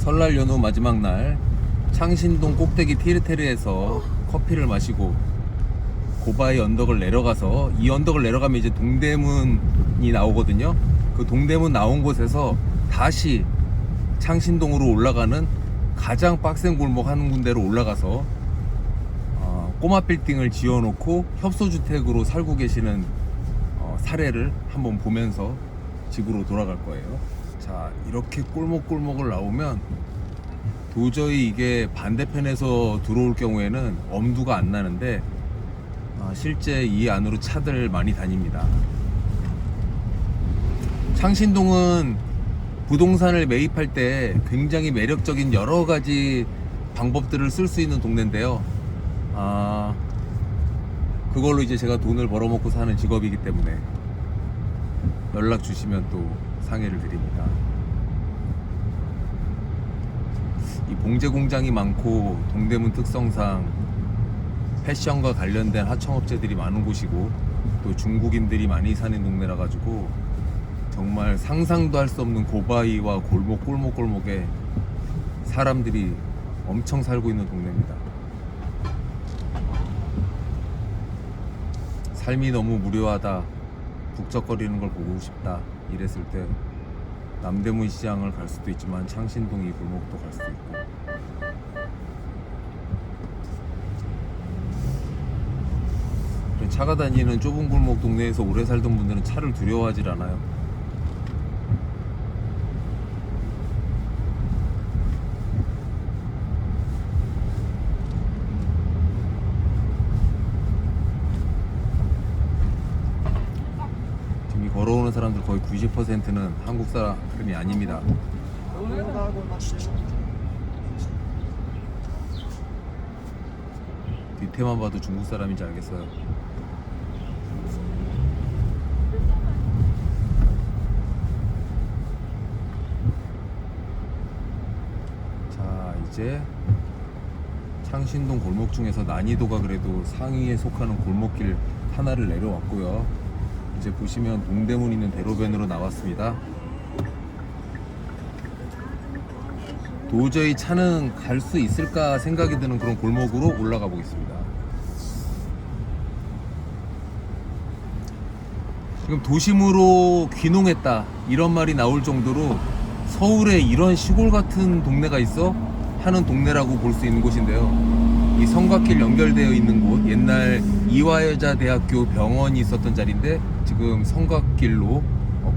설날 연휴 마지막 날 창신동 꼭대기 티르테르에서 커피를 마시고 고바이 언덕을 내려가서, 이 언덕을 내려가면 이제 동대문이 나오거든요. 그 동대문 나온 곳에서 다시 창신동으로 올라가는 가장 빡센 골목 한 군데로 올라가서 꼬마 빌딩을 지어놓고 협소주택으로 살고 계시는 사례를 한번 보면서 집으로 돌아갈 거예요. 자, 이렇게 꼴목꼴목을 나오면 도저히 이게 반대편에서 들어올 경우에는 엄두가 안 나는데 실제 이 안으로 차들 많이 다닙니다. 창신동은 부동산을 매입할 때 굉장히 매력적인 여러 가지 방법들을 쓸 수 있는 동네인데요. 그걸로 이제 제가 돈을 벌어먹고 사는 직업이기 때문에 연락 주시면 또 상해를 드립니다. 이 봉제 공장이 많고 동대문 특성상 패션과 관련된 하청업체들이 많은 곳이고 또 중국인들이 많이 사는 동네라 가지고 정말 상상도 할 수 없는 고바위와 골목골목골목에 사람들이 엄청 살고 있는 동네입니다. 삶이 너무 무료하다, 북적거리는 걸 보고 싶다 이랬을 때 남대문 시장을 갈 수도 있지만 창신동 이 골목도 갈 수도 있고, 차가 다니는 좁은 골목 동네에서 오래 살던 분들은 차를 두려워하질 않아요. 지금 이 걸어오는 사람들 거의 90%는 한국 사람이 아닙니다. 뒤태만 봐도 중국 사람인지 알겠어요. 자, 이제 창신동 골목 중에서 난이도가 그래도 상위에 속하는 골목길 하나를 내려왔고요. 이제 보시면 동대문 있는 대로변으로 나왔습니다. 도저히 차는 갈 수 있을까 생각이 드는 그런 골목으로 올라가 보겠습니다. 지금 도심으로 귀농했다 이런 말이 나올 정도로 서울에 이런 시골 같은 동네가 있어? 하는 동네라고 볼 수 있는 곳인데요. 이 성곽길 연결되어 있는 곳, 옛날 이화여자대학교 병원이 있었던 자리인데 지금 성곽길로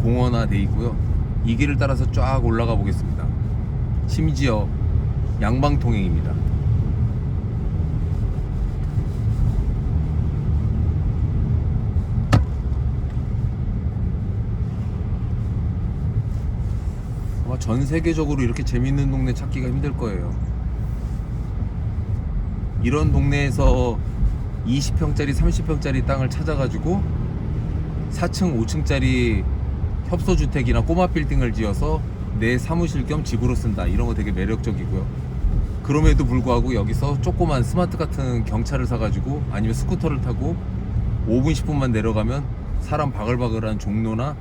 공원화되어 있고요. 이 길을 따라서 쫙 올라가 보겠습니다. 심지어 양방통행입니다. 아마 전 세계적으로 이렇게 재밌는 동네 찾기가 힘들 거예요. 이런 동네에서 20평짜리 30평짜리 땅을 찾아가지고 4층 5층짜리 협소주택이나 꼬마 빌딩을 지어서 내 사무실 겸 집으로 쓴다, 이런 거 되게 매력적이고요. 그럼에도 불구하고 여기서 조그만 스마트 같은 경차를 사가지고 아니면 스쿠터를 타고 5분 10분만 내려가면 사람 바글바글한 종로나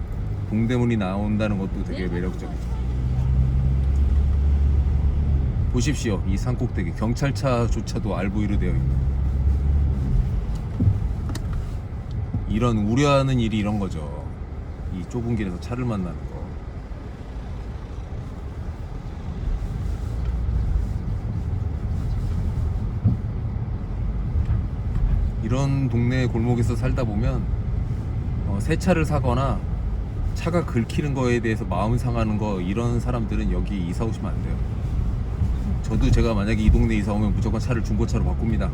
동대문이 나온다는 것도 되게 매력적이죠. 보십시오, 이 산꼭대기 경찰차조차도 알보이로 되어 있는, 이런 우려하는 일이 이런 거죠. 이 좁은 길에서 차를 만나는 거. 이런 동네 골목에서 살다 보면 새 차를 사거나 차가 긁히는 거에 대해서 마음 상하는 거, 이런 사람들은 여기 이사 오시면 안 돼요. 저도 제가 만약에 이 동네 이사 오면 무조건 차를 중고차로 바꿉니다.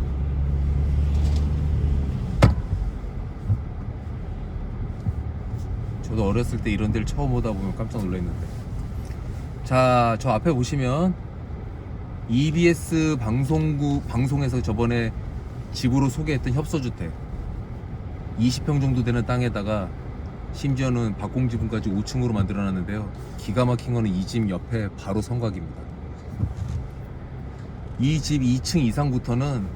저도 어렸을 때 이런 데를 처음 오다 보면 깜짝 놀랐는데. 자, 저 앞에 보시면 EBS 방송에서 저번에 집으로 소개했던 협소주택 20평 정도 되는 땅에다가 심지어는 박공지분까지 5층으로 만들어놨는데요. 기가 막힌 거는 이 집 옆에 바로 성곽입니다. 이 집 2층 이상부터는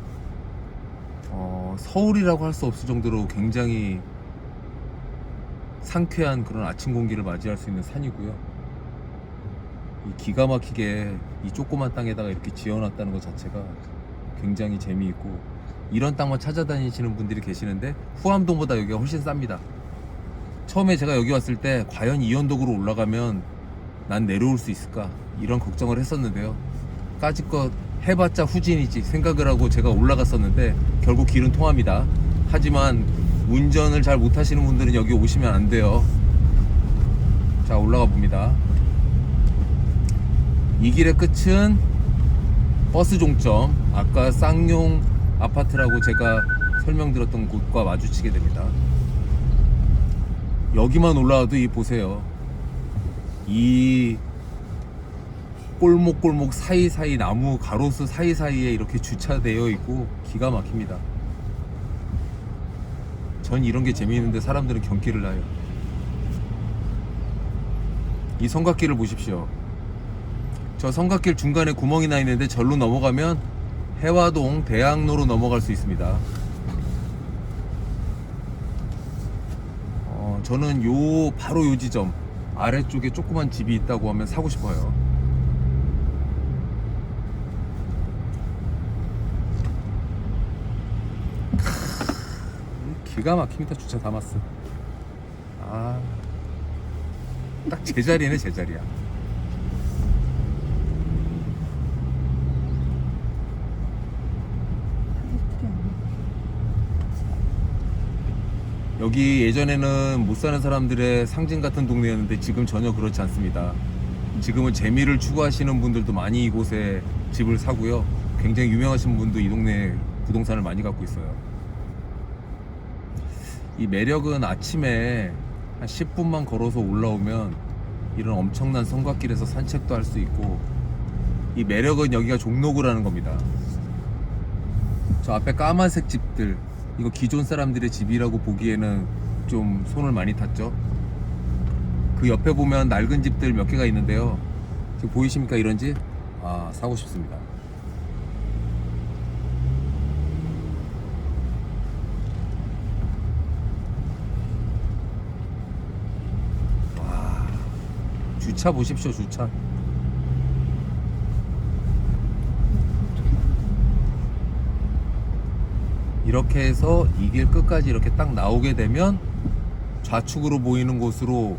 서울이라고 할 수 없을 정도로 굉장히 상쾌한 그런 아침 공기를 맞이할 수 있는 산이고요. 이 기가 막히게 이 조그만 땅에다가 이렇게 지어놨다는 것 자체가 굉장히 재미있고, 이런 땅만 찾아다니시는 분들이 계시는데 후암동보다 여기가 훨씬 쌉니다. 처음에 제가 여기 왔을 때 과연 이 언덕으로 올라가면 난 내려올 수 있을까 이런 걱정을 했었는데요. 까짓것 해봤자 후진이지 생각을 하고 제가 올라갔었는데 결국 길은 통합니다. 하지만 운전을 잘 못하시는 분들은 여기 오시면 안 돼요. 자, 올라가 봅니다. 이 길의 끝은 버스 종점, 아까 쌍용 아파트라고 제가 설명드렸던 곳과 마주치게 됩니다. 여기만 올라와도 이 보세요. 이 골목골목 사이사이 나무 가로수 사이사이에 이렇게 주차되어 있고 기가 막힙니다. 전 이런 게 재미있는데 사람들은 경기를 나요. 이 성곽길을 보십시오. 저 성곽길 중간에 구멍이 나 있는데 절로 넘어가면 해화동 대학로로 넘어갈 수 있습니다. 저는 바로 요 지점 아래쪽에 조그만 집이 있다고 하면 사고 싶어요. 기가 막힙니다. 주차 담았어. 딱 제자리네, 제자리야. 여기 예전에는 못 사는 사람들의 상징 같은 동네였는데 지금 전혀 그렇지 않습니다. 지금은 재미를 추구하시는 분들도 많이 이곳에 집을 사고요. 굉장히 유명하신 분도 이 동네에 부동산을 많이 갖고 있어요. 이 매력은 아침에 한 10분만 걸어서 올라오면 이런 엄청난 성곽길에서 산책도 할 수 있고, 이 매력은 여기가 종로구라는 겁니다. 저 앞에 까만색 집들, 이거 기존 사람들의 집이라고 보기에는 좀 손을 많이 탔죠. 그 옆에 보면 낡은 집들 몇 개가 있는데요. 지금 보이십니까, 이런 집? 사고 싶습니다. 와, 주차 보십시오, 주차. 이렇게 해서 이 길 끝까지 이렇게 딱 나오게 되면 좌측으로 보이는 곳으로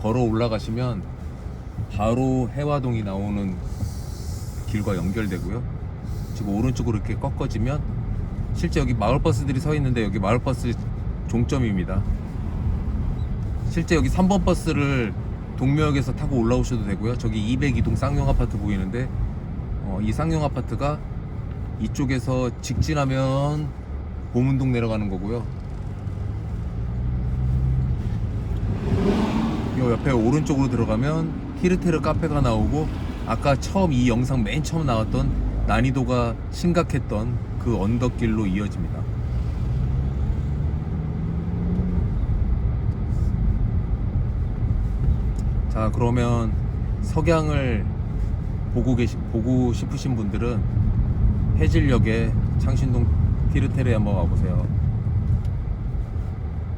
걸어 올라가시면 바로 해화동이 나오는 길과 연결되고요. 지금 오른쪽으로 이렇게 꺾어지면 실제 여기 마을버스들이 서 있는데 여기 마을버스 종점입니다. 실제 여기 3번 버스를 동묘역에서 타고 올라오셔도 되고요. 저기 202동 쌍용 아파트 보이는데 이 쌍용 아파트가 이쪽에서 직진하면 보문동 내려가는 거고요. 요 옆에 오른쪽으로 들어가면 히르테르 카페가 나오고, 아까 처음 이 영상 맨 처음 나왔던 난이도가 심각했던 그 언덕길로 이어집니다. 자, 그러면 석양을 보고 싶으신 분들은 해질녘에 창신동 히르테르에 한번 와보세요.